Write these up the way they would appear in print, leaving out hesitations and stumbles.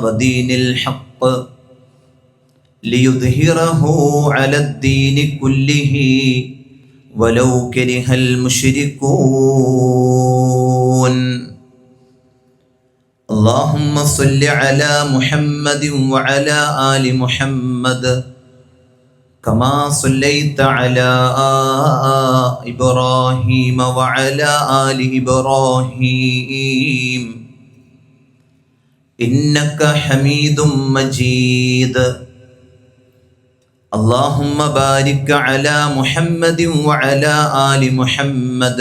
ودين الحق ليظهره على الدين كله ولو كره المشركون اللهم صل على محمد وعلى آل محمد كما صليت على إبراهيم وعلى آل إبراهيم إنك حميد مجيد اللهم بارك على محمد وعلى آل محمد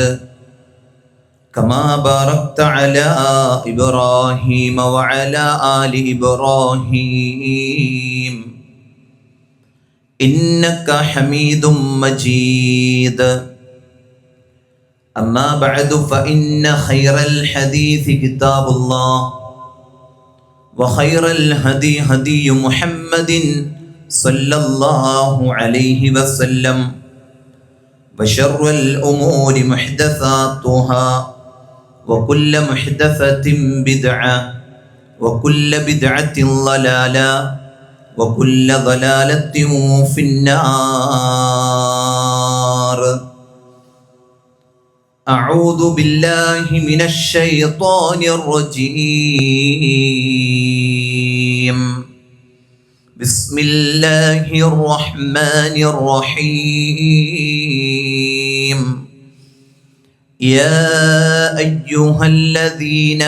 كما باركت على إبراهيم وعلى آل إبراهيم إنك حميد مجيد أما بعد فإن خير الحديث كتاب الله وخير الهدي هدي محمد صلى الله عليه وسلم وشر الأمور محدثاتها وكل محدثة بدعة وكل بدعة ضلالة وكل ضلالة في النار أعوذ بالله من الشيطان الرجيم بسم الله الرحمن الرحيم يا أيها الذين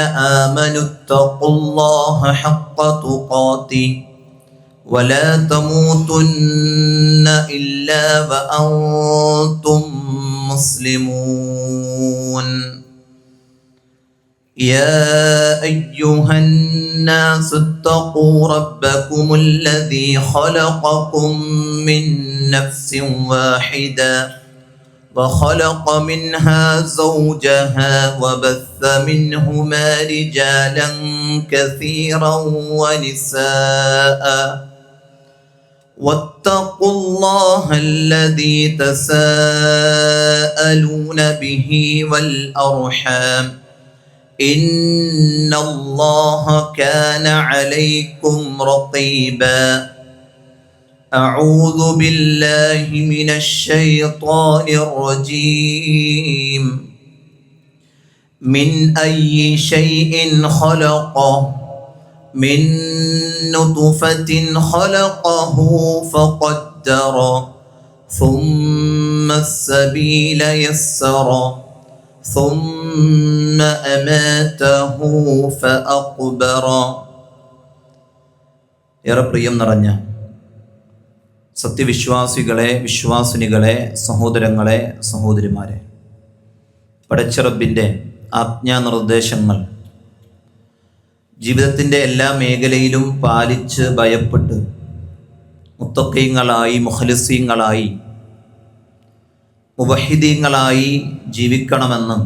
آمنوا اتقوا الله حق تقاته ولا تموتن إلا وأنتم مسلمون يا أيها الناس اتقوا ربكم الذي خلقكم من نفس واحدة وخلق منها زوجها وبث منهما رجالا كثيرا ونساء واتقوا الله الذي تساءلون به والأرحام إن الله كان عليكم رقيبا أعوذ بالله من الشيطان الرجيم من أي شيء خلقه من نطفة خلقه فقدر ثم السبيل يسر ثم أماته فأقبر ഏറെ പ്രിയം നിറഞ്ഞ സത്യവിശ്വാസികളെ, വിശ്വാസിനികളെ, സഹോദരങ്ങളെ, സഹോദരിമാരെ, പടച്ച റബ്ബിൻ്റെ ആജ്ഞാനിർദ്ദേശങ്ങൾ ജീവിതത്തിൻ്റെ എല്ലാ മേഖലയിലും പാലിച്ച് ഭയപ്പെട്ട് മുത്തഖീങ്ങളായി, മുഖ്ലിസീങ്ങളായി, മുവഹിദീങ്ങളായി ജീവിക്കണമെന്ന്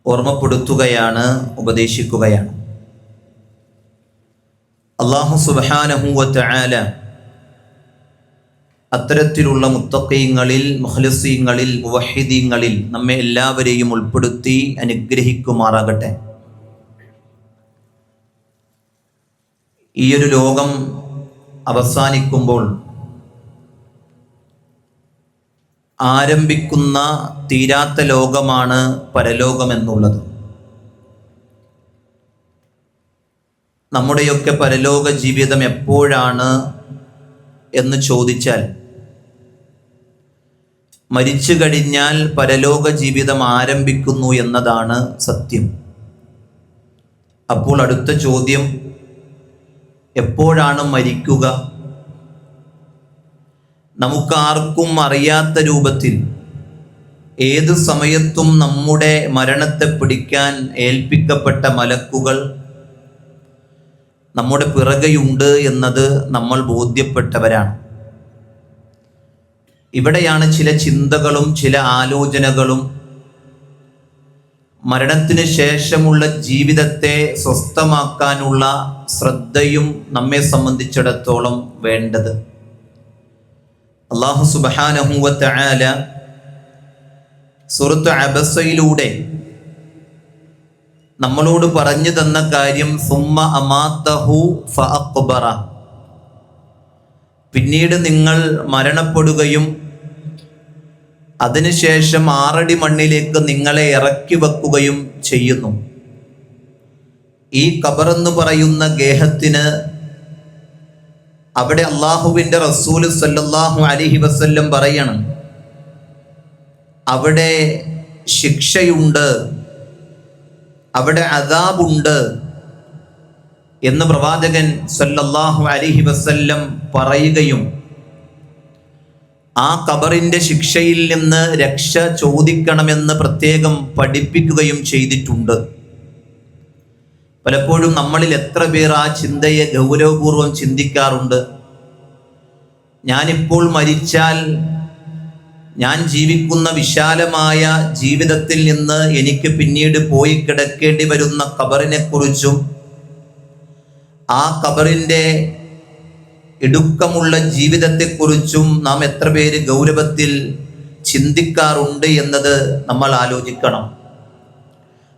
ഓർമ്മപ്പെടുത്തുകയാണ്, ഉപദേശിക്കുകയാണ്. അല്ലാഹു സുബ്ഹാനഹു വ തആല അത്തരത്തിലുള്ള മുത്തഖീങ്ങളിൽ, മുഖ്ലിസീങ്ങളിൽ, മുവഹിദീങ്ങളിൽ നമ്മെ എല്ലാവരെയും ഉൾപ്പെടുത്തി അനുഗ്രഹിക്കുമാറാകട്ടെ. ഈയൊരു ലോകം അവസാനിക്കുമ്പോൾ ആരംഭിക്കുന്ന തീരാത്ത ലോകമാണ് പരലോകമെന്നുള്ളത്. നമ്മുടെയൊക്കെ പരലോക ജീവിതം എപ്പോഴാണ് എന്ന് ചോദിച്ചാൽ, മരിച്ചു കഴിഞ്ഞാൽ പരലോക ജീവിതം ആരംഭിക്കുന്നു എന്നതാണ് സത്യം. അപ്പോൾ അടുത്ത ചോദ്യം, എപ്പോഴാണ് മരിക്കുക? നമുക്കാർക്കും അറിയാത്ത രൂപത്തിൽ ഏത് സമയത്തും നമ്മുടെ മരണത്തെ പിടിക്കാൻ ഏൽപ്പിക്കപ്പെട്ട മലക്കുകൾ നമ്മുടെ പിറകെയുണ്ട് എന്നത് നമ്മൾ ബോധ്യപ്പെട്ടവരാണ്. ഇവിടെയാണ് ചില ചിന്തകളും ചില ആലോചനകളും മരണത്തിന് ശേഷമുള്ള ജീവിതത്തെ സ്വസ്ഥമാക്കാനുള്ള ശ്രദ്ധയും നമ്മെ സംബന്ധിച്ചിടത്തോളം വേണ്ടത്. അല്ലാഹു സുബ്ഹാനഹു വ തആല സൂറത്ത് അബസയിലൂടെ നമ്മളോട് പറഞ്ഞു തന്ന കാര്യം സുമ്മ അമാതഹു ഫഅഖ്ബറ, പിന്നീട് നിങ്ങൾ മരണപ്പെടുകയും അതിനുശേഷം 6 അടി മണ്ണിലേക്ക് നിങ്ങളെ ഇറക്കി വെക്കുകയും ചെയ്യുന്നു. ഈ ഖബറെന്ന് പറയുന്ന ഗേഹത്തിന് അവിടെ അള്ളാഹുവിൻ്റെ റസൂൽ സല്ലല്ലാഹു അലൈഹി വസല്ലം പറയണം, അവിടെ ശിക്ഷയുണ്ട്, അവിടെ അദാബുണ്ട് എന്ന് പ്രവാചകൻ സല്ലല്ലാഹു അലൈഹി വസല്ലം പറയുകയും ആ ഖബറിൻ്റെ ശിക്ഷയിൽ നിന്ന് രക്ഷ ചോദിക്കണമെന്ന് പ്രത്യേകം പഠിപ്പിക്കുകയും ചെയ്തിട്ടുണ്ട്. പലപ്പോഴും നമ്മളിൽ എത്ര പേർ ആ ചിന്തയെ ഗൗരവപൂർവം ചിന്തിക്കാറുണ്ട്? ഞാനിപ്പോൾ മരിച്ചാൽ ഞാൻ ജീവിക്കുന്ന വിശാലമായ ജീവിതത്തിൽ നിന്ന് എനിക്ക് പിന്നീട് പോയി കിടക്കേണ്ടി വരുന്ന ഖബറിനെ കുറിച്ചും ആ ഖബറിൻ്റെ ഇടുക്കമുള്ള ജീവിതത്തെക്കുറിച്ചും നാം എത്ര പേര് ഗൗരവത്തിൽ ചിന്തിക്കാറുണ്ട് എന്നത് നമ്മൾ ആലോചിക്കണം.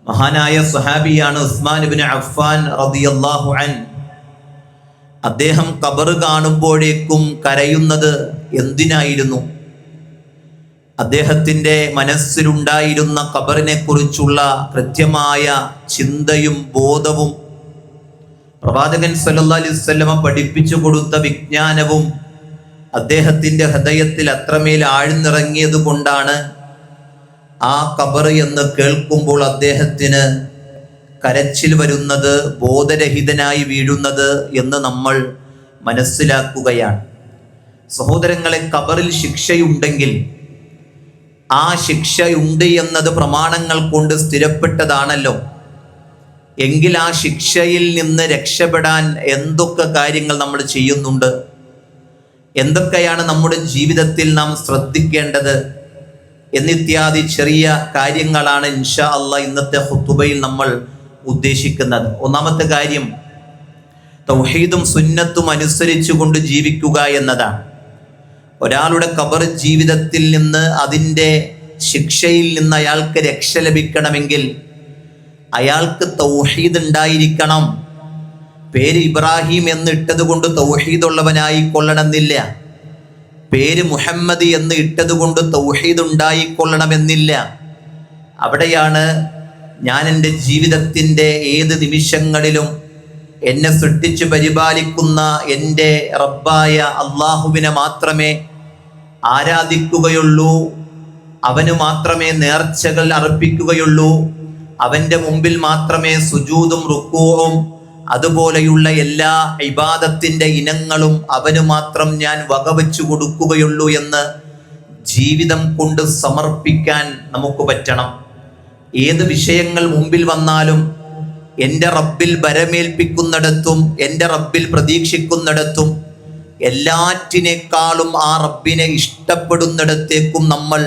മഹാനായ സ്വഹാബിയാണ് ഉസ്മാൻ ഇബ്നു അഫ്ഫാൻ റളിയല്ലാഹു അൻഹു. അദ്ദേഹം ഖബർ കാണുമ്പോഴേക്കും കരയുന്നത് എന്തിനായിരുന്നു? അദ്ദേഹത്തിൻ്റെ മനസ്സിലുണ്ടായിരുന്ന ഖബറിനെ കുറിച്ചുള്ള കൃത്യമായ ചിന്തയും ബോധവും പ്രവാചകൻ സല്ലല്ലാഹു അലൈഹി വസല്ലമ പഠിപ്പിച്ചു കൊടുത്ത വിജ്ഞാനവും അദ്ദേഹത്തിൻ്റെ ഹൃദയത്തിൽ അത്രമേൽ ആഴ്ന്നിറങ്ങിയത് കൊണ്ടാണ് ആ ഖബർ എന്ന് കേൾക്കുമ്പോൾ അദ്ദേഹത്തിന് കരച്ചിൽ വരുന്നത്, ബോധരഹിതനായി വീഴുന്നത് എന്ന് നമ്മൾ മനസ്സിലാക്കുകയാണ്. സഹോദരങ്ങളെ, ഖബറിൽ ശിക്ഷയുണ്ടെങ്കിൽ ആ ശിക്ഷയുണ്ട് എന്നത് പ്രമാണങ്ങൾ കൊണ്ട് സ്ഥിരപ്പെട്ടതാണല്ലോ. എങ്കിൽ ആ ശിക്ഷയിൽ നിന്ന് രക്ഷപ്പെടാൻ എന്തൊക്കെ കാര്യങ്ങൾ നമ്മൾ ചെയ്യുന്നുണ്ട്? എന്തൊക്കെയാണ് നമ്മുടെ ജീവിതത്തിൽ നാം ശ്രദ്ധിക്കേണ്ടത് എന്നിത്യാദി ചെറിയ കാര്യങ്ങളാണ് ഇൻഷാ അല്ലാഹ് ഇന്നത്തെ ഖുതുബയിൽ നമ്മൾ ഉദ്ദേശിക്കുന്നത്. ഒന്നാമത്തെ കാര്യം തൗഹീദും സുന്നത്തും അനുസരിച്ചു കൊണ്ട് ജീവിക്കുക എന്നതാണ്. ഒരാളുടെ ഖബർ ജീവിതത്തിൽ നിന്ന്, അതിൻ്റെ ശിക്ഷയിൽ നിന്ന് അയാൾക്ക് രക്ഷ ലഭിക്കണമെങ്കിൽ അയാൾക്ക് തൗഹീദ് ഉണ്ടായിരിക്കണം. പേര് ഇബ്രാഹിം എന്ന് ഇട്ടത് കൊണ്ട് തൗഹീദ് ഉള്ളവനായി കൊള്ളണമെന്നില്ല. പേര് മുഹമ്മദ് എന്ന് ഇട്ടത് കൊണ്ട് തൗഹീദ് ഉണ്ടായിക്കൊള്ളണമെന്നില്ല. അവിടെയാണ് ഞാൻ എൻ്റെ ജീവിതത്തിൻ്റെ ഏത് നിമിഷങ്ങളിലും എന്നെ സൃഷ്ടിച്ചു പരിപാലിക്കുന്ന എൻ്റെ റബ്ബായ അള്ളാഹുവിനെ മാത്രമേ ആരാധിക്കുകയുള്ളൂ, അവന് മാത്രമേ നേർച്ചകൾ അർപ്പിക്കുകയുള്ളൂ, അവൻ്റെ മുമ്പിൽ മാത്രമേ സുജൂദും റുക്കൂഉം അതുപോലെയുള്ള എല്ലാ ഇബാദത്തിൻ്റെ ഇനങ്ങളും അവന് മാത്രം ഞാൻ വകവെച്ചു കൊടുക്കുകയുള്ളൂ എന്ന് ജീവിതം കൊണ്ട് സമർപ്പിക്കാൻ നമുക്ക് പറ്റണം. ഏത് വിഷയങ്ങൾ മുമ്പിൽ വന്നാലും എൻ്റെ റബ്ബിൽ ഭരമേൽപ്പിക്കുന്നിടത്തും എൻ്റെ റബ്ബിൽ പ്രതീക്ഷിക്കുന്നിടത്തും എല്ലാറ്റിനേക്കാളും ആ റബ്ബിനെ ഇഷ്ടപ്പെടുന്നിടത്തേക്കും നമ്മൾ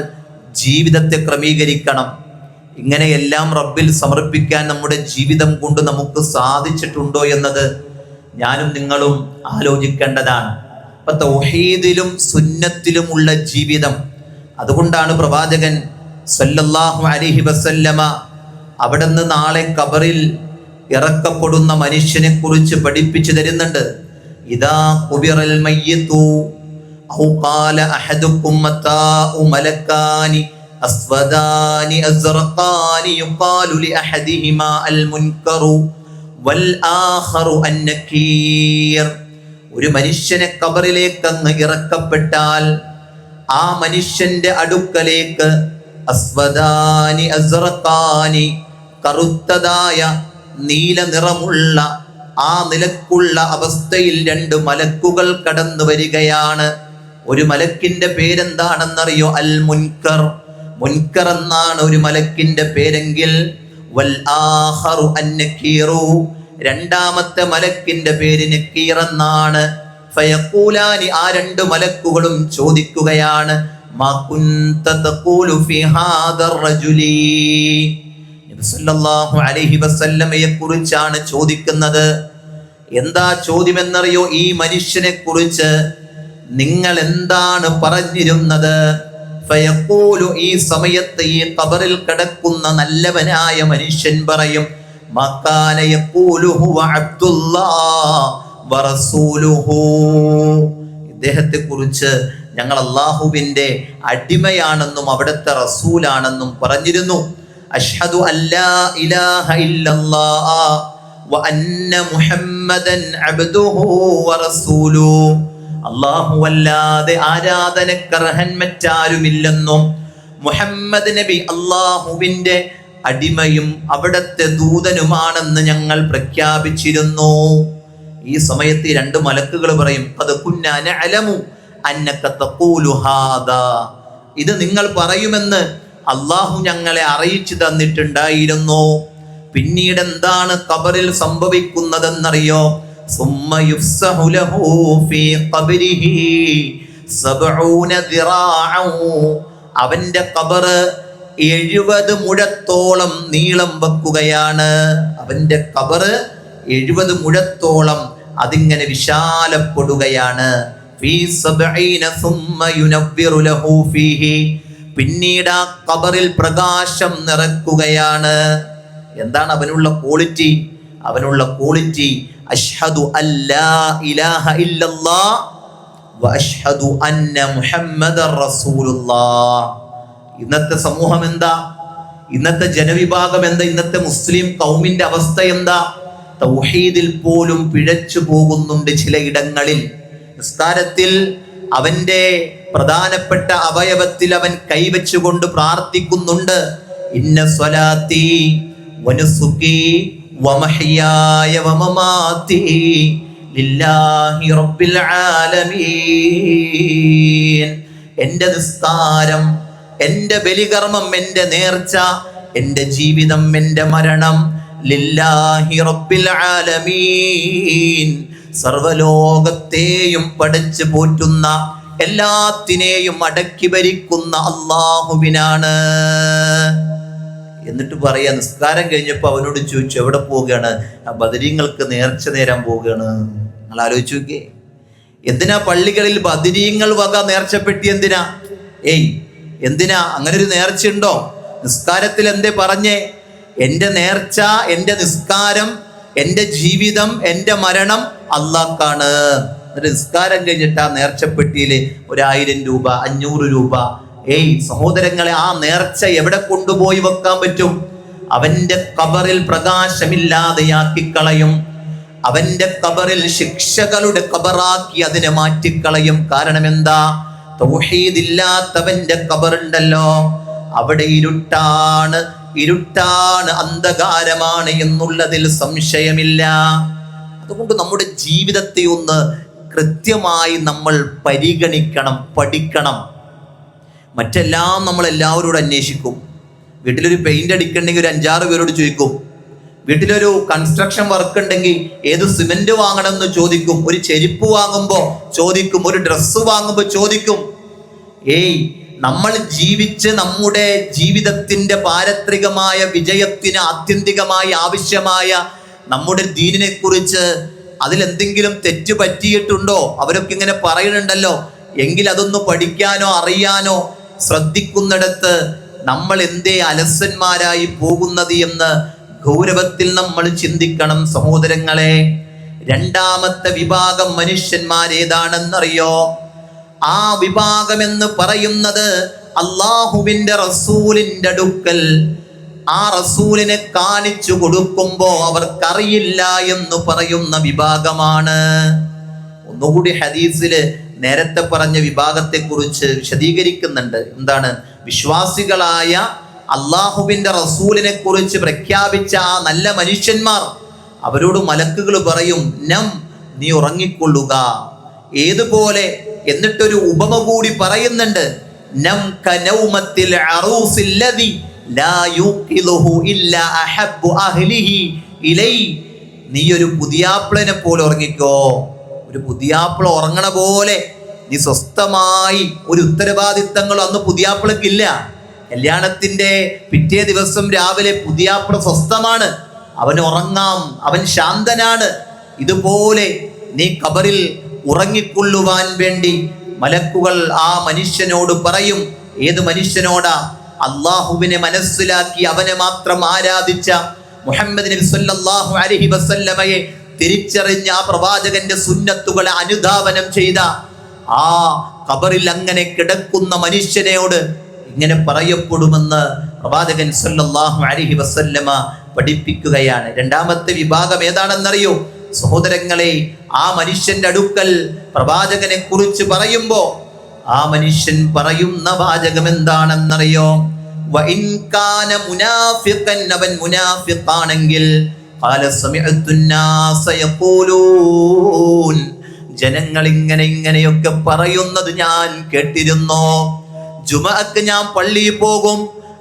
ജീവിതത്തെ ക്രമീകരിക്കണം. ഇങ്ങനെയെല്ലാം റബ്ബിൽ സമർപ്പിക്കാൻ നമ്മുടെ ജീവിതം കൊണ്ട് നമുക്ക് സാധിച്ചിട്ടുണ്ടോ എന്നത് ഞാനും നിങ്ങളും ആലോചിക്കേണ്ടതാണ്. അപ്പൊ തൗഹീദിലും സുന്നത്തിലുമുള്ള ജീവിതം, അതുകൊണ്ടാണ് പ്രവാചകൻ സല്ലല്ലാഹു അലൈഹി വസല്ലമ അവിടുന്ന് നാളെ ഖബറിൽ ഇറക്കപ്പെടുന്ന മനുഷ്യനെ കുറിച്ച് പഠിപ്പിച്ചു തരുന്നുണ്ട്. ഇദാ ഖുബിറൽ മയ്യിതു ഔ ഖാല അഹദുകും മതാഉ മലക്കാനി അസ്വദാനി അസ്റഖാനി യുഖാലു ലി അഹദിഹിമാ അൽ മുൻകറു വൽ ആഖറു അൻ നകീർ. ഒരു മനുഷ്യനെ ഖബറിലേക്ക് അങ്ങ് ഇറക്കപ്പെട്ടാൽ ആ മനുഷ്യന്റെ അടുക്കലേക്ക് അസ്വദാനി അസ്റഖാനി, കറുത്തതായ നീല നിറമുള്ള ആ നിലക്കുള്ള അവസ്ഥയിൽ 2 മലക്കുകൾ കടന്നു വരികയാണ്. ഒരു മലക്കിന്റെ പേരെന്താണെന്നറിയോ? അൽ മുൻകർ. മുൻകർ എന്നാണ് ഒരു മലക്കിന്റെ പേരെങ്കിൽ വൽ ആഖറു അൻ നകീറു, രണ്ടാമത്തെ മലക്കിന്റെ പേര് നകീർ എന്നാണ്. ഫയഖൂലാനി, ആ 2 മലക്കുകളും ചോദിക്കുകയാണ്, മാ കുൻത തഖൂലു ഫീ ഹാദർ റജുലി. നബി സല്ലല്ലാഹു അലൈഹി വസല്ലമയെ കുറിച്ചാണ് ചോദിക്കുന്നത്. എന്താ ചോദ്യമെന്നറിയോ? ഈ മനുഷ്യനെ കുറിച്ച് നിങ്ങൾ എന്താണ് പറഞ്ഞിരുന്നത്? ഫയഖൂലു, ഈ സമയത്ത് ഈ ഖബറിൽ കിടക്കുന്ന നല്ലവനായ മനുഷ്യൻ പറയും, മകാന യഖൂലുഹു വഅബ്ദുല്ലാഹ് വറസൂലുഹു. ഇദ്ദേഹത്തെ കുറിച്ച് ഞങ്ങൾ അല്ലാഹുവിൻ്റെ അടിമയാണെന്നും അവിടുത്തെ റസൂലാണെന്നും പറഞ്ഞിരുന്നു. അഷ്ഹദു അല്ലാ ഇലാഹ ഇല്ലല്ലാഹ് വ അന്ന മുഹമ്മദൻ അബ്ദുഹു വറസൂലുഹു. അല്ലാഹുവല്ലാതെ ആരാധനക്കർഹൻ മറ്റാരുമില്ലെന്നും മുഹമ്മദ് നബി അല്ലാഹുവിൻ്റെ അടിമയും അവിടുത്തെ ദൂതനുമാണെന്ന് ഞങ്ങൾ പ്രഖ്യാപിച്ചിരുന്നു. ഈ സമയത്ത് ഈ രണ്ട് മലക്കുകൾ പറയും, ഖദ് കുന്നാ നഅലമു അന്നക തഖൂലു ഹാദാ. ഇത് നിങ്ങൾ പറയുമെന്ന് അല്ലാഹു ഞങ്ങളെ അറിയിച്ചു തന്നിട്ടുണ്ടായിരുന്നു. പിന്നീട് എന്താണ് ഖബറിൽ സംഭവിക്കുന്നതെന്നറിയോ? സുമ്മ യുഫ്സഹു ലഹു ഫീ ഖബ്രിഹി 70 ദിറാഅൻ. അവന്റെ ഖബർ 70 മുഴത്തോളം നീളം വെക്കുകയാണ്. അവന്റെ ഖബർ 70 മുഴത്തോളം അതിങ്ങനെ വിശാലപ്പെടുകയാണ്. ഫീ 70 സുമ്മ യുനവ്വിറു ലഹു ഫീഹി. പിന്നീട് ആ ഖബറിൽ പ്രകാശം നിറക്കുകയാണ്. എന്താണ് അവനുള്ള ക്വാളിറ്റി? അവനുള്ള ക്വാളിറ്റി അഷ്ഹദു അല്ലാ ഇലാഹ ഇല്ലല്ലാഹ് വ അഷ്ഹദു അന്ന മുഹമ്മദർ റസൂലുള്ളാഹ്. ഇന്നത്തെ സമൂഹം എന്താ? ഇന്നത്തെ ജനവിഭാഗം എന്താ? ഇന്നത്തെ മുസ്ലിം കൗമിന്റെ അവസ്ഥ എന്താ? തൗഹീദിൽ പോലും പിഴച്ചു പോകുന്നുണ്ട് ചിലയിടങ്ങളിൽ. നിസ്കാരത്തിൽ അവന്റെ പ്രധാനപ്പെട്ട അവയവത്തിൽ അവൻ കൈവച്ചുകൊണ്ട് പ്രാർത്ഥിക്കുന്നുണ്ട്. ഇന്ന സ്വലാത്തി വനുസുകി വമഹ്യായ വമമാതി ലില്ലാഹി റബ്ബിൽ ആലമീൻ. എൻ്റെ നിസ്കാരം, എൻ്റെ ബലികർമ്മം, എൻ്റെ നേർച്ച, എൻ്റെ ജീവിതം, എൻ്റെ മരണം ലില്ലാഹി റബ്ബിൽ ആലമീൻ. സർവലോകത്തെയും പഠിച്ചു പോറ്റുന്ന, എല്ലാത്തിനെയും അടക്കി ഭരിക്കുന്ന അല്ലാഹുവിനാണ്. എന്നിട്ട് പറയാ, നിസ്കാരം കഴിഞ്ഞപ്പോൾ അവനോട് ചോദിച്ചു, എവിടെ പോവുകയാണ്? ബദരീങ്ങൾക്ക് നേർച്ച നേരാൻ പോവുകയാണ്. നിങ്ങൾ ആലോചിച്ച് നോക്കിയേ, എന്തിനാ പള്ളികളിൽ ബദരീങ്ങൾ വക നേർച്ചപ്പെട്ടി? എന്തിനാ? എന്തിനാ? അങ്ങനെ ഒരു നേർച്ച ഉണ്ടോ? നിസ്കാരത്തിൽ എന്തേ പറഞ്ഞേ? എൻ്റെ നേർച്ച, എൻ്റെ നിസ്കാരം, എൻ്റെ ജീവിതം, എൻ്റെ മരണം അല്ലാഹ്ക്കാണ്. എന്നിട്ട് നിസ്കാരം കഴിഞ്ഞിട്ട് ആ നേർച്ചപ്പെട്ടിയിൽ 1000 രൂപ, 500 രൂപ. സഹോദരങ്ങളെ, ആ നേർച്ച എവിടെ കൊണ്ടുപോയി വെക്കാൻ പറ്റും? അവന്റെ ഖബറിൽ പ്രകാശമില്ലാതെയാക്കി കളയും. അവന്റെ ഖബറിൽ ശിക്ഷകളുടെ ഖബറാക്കി അതിനെ മാറ്റിക്കളയും. കാരണം എന്താ? തൗഹീദില്ലാത്തവന്റെ ഖബറുണ്ടല്ലോ, അവിടെ ഇരുട്ടാണ്, അന്ധകാരമാണ് എന്നുള്ളതിൽ സംശയമില്ല. അതുകൊണ്ട് നമ്മുടെ ജീവിതത്തെ ഒന്ന് കൃത്യമായി നമ്മൾ പരിഗണിക്കണം, പഠിക്കണം. മറ്റെല്ലാം നമ്മൾ എല്ലാവരോടും അന്വേഷിക്കും. വീട്ടിലൊരു പെയിന്റ് അടിക്കണമെങ്കിൽ ഒരു 5-6 പേരോട് ചോദിക്കും. വീട്ടിലൊരു കൺസ്ട്രക്ഷൻ വർക്ക് ഉണ്ടെങ്കിൽ ഏത് സിമെന്റ് വാങ്ങണം എന്ന് ചോദിക്കും. ഒരു ചെരുപ്പ് വാങ്ങുമ്പോൾ ചോദിക്കും, ഒരു ഡ്രസ്സ് വാങ്ങുമ്പോൾ ചോദിക്കും. നമ്മൾ ജീവിച്ച് നമ്മുടെ ജീവിതത്തിന്റെ പാരത്രികമായ വിജയത്തിന് ആത്യന്തികമായി ആവശ്യമായ നമ്മുടെ ദീനിനെ കുറിച്ച് അതിലെന്തെങ്കിലും തെറ്റ് പറ്റിയിട്ടുണ്ടോ? അവരൊക്കെ ഇങ്ങനെ പറയുന്നുണ്ടല്ലോ. എങ്കിൽ അതൊന്ന് പഠിക്കാനോ അറിയാനോ ശ്രദ്ധിക്കുന്നിടത്ത് നമ്മൾ എന്തേ അലസന്മാരായി പോകുന്നത് എന്ന് ഗൗരവത്തിൽ നമ്മൾ ചിന്തിക്കണം സഹോദരങ്ങളെ. രണ്ടാമത്തെ വിഭാഗം മനുഷ്യന്മാരേതാണെന്നറിയോ? ആ വിഭാഗം എന്ന് പറയുന്നത് അല്ലാഹുവിന്റെ റസൂലിന്റെ അടുക്കൽ ആ റസൂലിനെ കാണിച്ചു കൊടുക്കുമ്പോ അവർക്കറിയില്ല എന്ന് പറയുന്ന വിഭാഗമാണ്. ഒന്നുകൂടി ഹദീസില് നേരത്തെ പറഞ്ഞ വിഭാഗത്തെ കുറിച്ച് വിശദീകരിക്കുന്നുണ്ട്. എന്താണ്? വിശ്വാസികളായ അള്ളാഹുവിന്റെ റസൂലിനെ കുറിച്ച് പ്രഖ്യാപിച്ച ആ നല്ല മനുഷ്യന്മാർ, അവരോട് മലക്കുകൾ പറയും, നീ ഉറങ്ങിക്കൊള്ളുക. ഏതുപോലെ? എന്നിട്ടൊരു ഉപമ കൂടി പറയുന്നുണ്ട്. നം കനൗമത്തിൽ അറൂസില്ലദി ലാ യൂഖിലുഹു ഇല്ലാ അഹബ്ബു അഹ്ലിഹി ഇലൈ. നീ ഒരു പുതിയാപ്പിളനെ പോലെ ഉറങ്ങിക്കോ. ഒരു പുതിയാപ്പിള ഉറങ്ങണ പോലെ നീ സ്വസ്ഥമായി. ഒരു ഉത്തരവാദിത്തങ്ങളും അന്ന് പുതിയാപ്പിളക്കില്ല. കല്യാണത്തിന്റെ പിറ്റേ ദിവസം രാവിലെ പുതിയാപ്പിള സ്വസ്ഥമാണ്, അവൻ ഉറങ്ങാം, അവൻ ശാന്തനാണ്. ഇതുപോലെ നീ ഖബറിൽ ഉറങ്ങിക്കൊള്ളുവാൻ വേണ്ടി മലക്കുകൾ ആ മനുഷ്യനോട് പറയും. ഏത് മനുഷ്യനോടാ? അള്ളാഹുവിനെ മനസ്സിലാക്കി അവനെ മാത്രം ആരാധിച്ച മുഹമ്മദ് നബി സല്ലല്ലാഹു അലൈഹി വസല്ലമയെ തിരിച്ചറിഞ്ഞ ആ പ്രവാചകന്റെ സുന്നത്തുകളെ അനുധാവനം ചെയ്ത ആ ഖബറിൽ അങ്ങനെ കിടക്കുന്ന മനുഷ്യനോട് ഇങ്ങനെ പറയപ്പെടുമെന്ന് പ്രവാചകൻ സല്ലല്ലാഹു അലൈഹി വസല്ലമ പഠിപ്പിക്കുകയാണ്. രണ്ടാമത്തെ വിഭാഗം ഏതാണെന്നറിയോ സഹോദരങ്ങളെ? ആ മനുഷ്യന്റെ അടുക്കൽ പ്രവാചകനെ കുറിച്ച് പറയുമ്പോ ആ മനുഷ്യൻ പറയുന്ന വാചകം എന്താണെന്നറിയോ? വഇൻ കാന മുനാഫിഖൻ, അവൻ മുനാഫിഖാണെങ്കിൽ ഖാല സമിഅതു الناس യഖൂലൂൻ, ജനങ്ങൾ ഇങ്ങനെയൊക്കെ പറയുന്നത് ഞാൻ കേട്ടിരുന്നു. ജുമഅക്ക് ഞാൻ പള്ളിയിൽ പോകും,